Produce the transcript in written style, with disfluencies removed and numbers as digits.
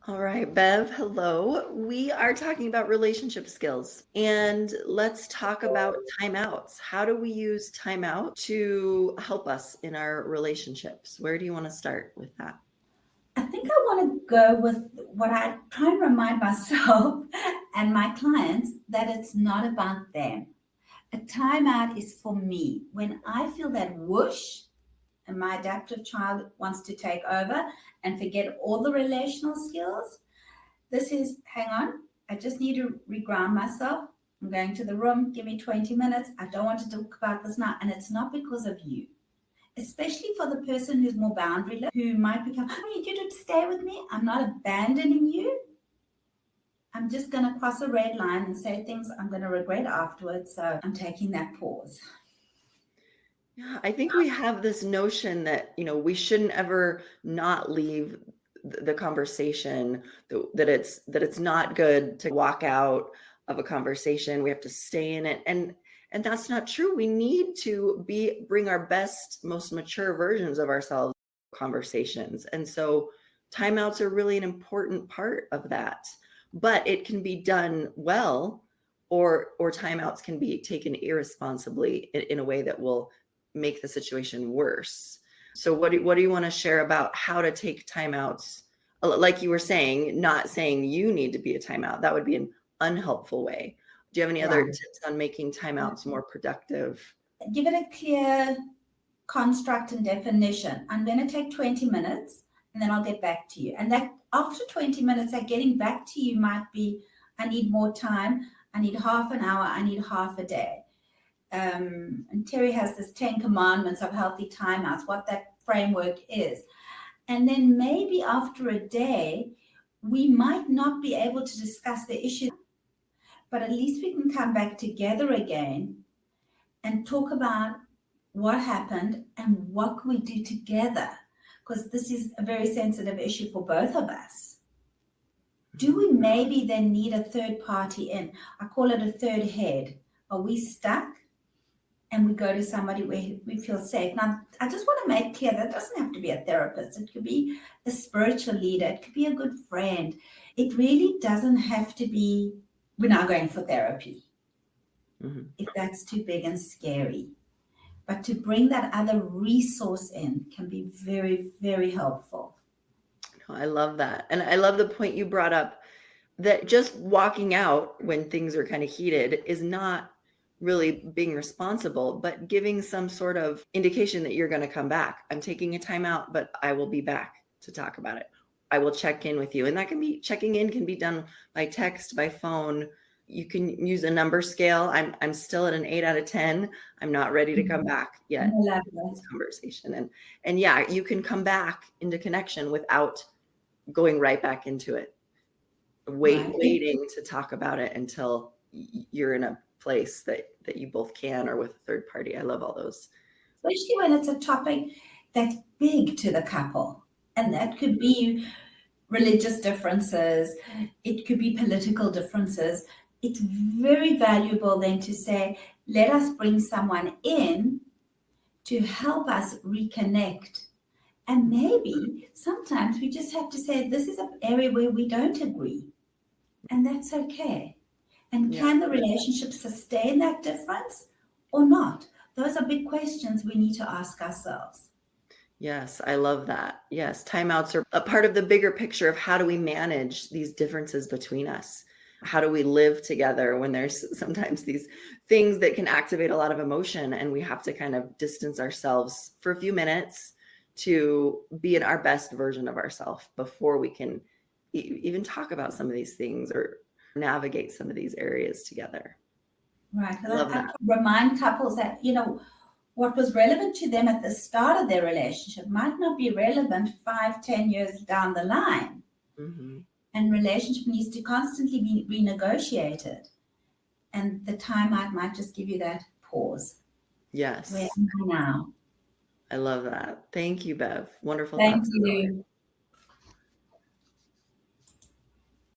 All right, Bev, hello. We are talking about relationship skills and let's talk about timeouts. How do we use timeout to help us in our relationships? Where do you want to start with that? I think I want to go with what I try and remind myself and my clients that it's not about them. A timeout is for me. When I feel that whoosh and my adaptive child wants to take over and forget all the relational skills, this is hang on, I just need to reground myself. I'm going to the room, give me 20 minutes. I don't want to talk about this now. And it's not because of you, especially for the person who's more boundaryless, who might become, I need you to stay with me. I'm not abandoning you. I'm just going to cross a red line and say things I'm going to regret afterwards. So I'm taking that pause. Yeah, I think we have this notion that, we shouldn't ever not leave the conversation, that it's not good to walk out of a conversation. We have to stay in it. And that's not true. We need to bring our best, most mature versions of ourselves to conversations. And so timeouts are really an important part of that. But it can be done well, or timeouts can be taken irresponsibly in a way that will make the situation worse. So what do you want to share about how to take timeouts? Like you were saying, not saying you need to be a timeout. That would be an unhelpful way. Do you have any other Right. tips on making timeouts more productive? Give it a clear construct and definition. I'm going to take 20 minutes and then I'll get back to you. And that after 20 minutes, that getting back to you might be, I need more time. I need half an hour. I need half a day. And Terry has this 10 commandments of healthy timeouts, what that framework is. And then maybe after a day, we might not be able to discuss the issue, but at least we can come back together again and talk about what happened and what can we do together, because this is a very sensitive issue for both of us. Do we maybe then need a third party in? I call it a third head. Are we stuck? And we go to somebody where we feel safe. Now, I just want to make clear that it doesn't have to be a therapist. It could be a spiritual leader. It could be a good friend. It really doesn't have to be, we're now going for therapy, if that's too big and scary. But to bring that other resource in can be very, very helpful. I love that. And I love the point you brought up, that just walking out when things are kind of heated is not really being responsible, but giving some sort of indication that you're going to come back. I'm taking a timeout, but I will be back to talk about it. I will check in with you. And that can be, checking in can be done by text, by phone. You can use a number scale. I'm still at an 8 out of 10. I'm not ready to come back I yet love in that. this conversation. And yeah, you can come back into connection without going right back into it. Right. Waiting to talk about it until you're in a place that you both can, or with a third party. I love all those. Especially when it's a topic that's big to the couple. And that could be religious differences, it could be political differences. It's very valuable then to say, let us bring someone in to help us reconnect. And maybe sometimes we just have to say, this is an area where we don't agree. And that's okay. And Yeah. can the relationship sustain that difference or not? Those are big questions we need to ask ourselves. Yes, I love that. Yes, timeouts are a part of the bigger picture of how do we manage these differences between us? How do we live together when there's sometimes these things that can activate a lot of emotion, and we have to kind of distance ourselves for a few minutes to be in our best version of ourselves before we can even talk about some of these things or navigate some of these areas together. Right. I love I that. remind couples that, what was relevant to them at the start of their relationship might not be relevant 5, 10 years down the line. Mhm. And relationship needs to constantly be renegotiated. And the timeout might just give you that pause. Where Yes, am I now? I love that. Thank you, Bev. Wonderful Thank thoughts as always. you.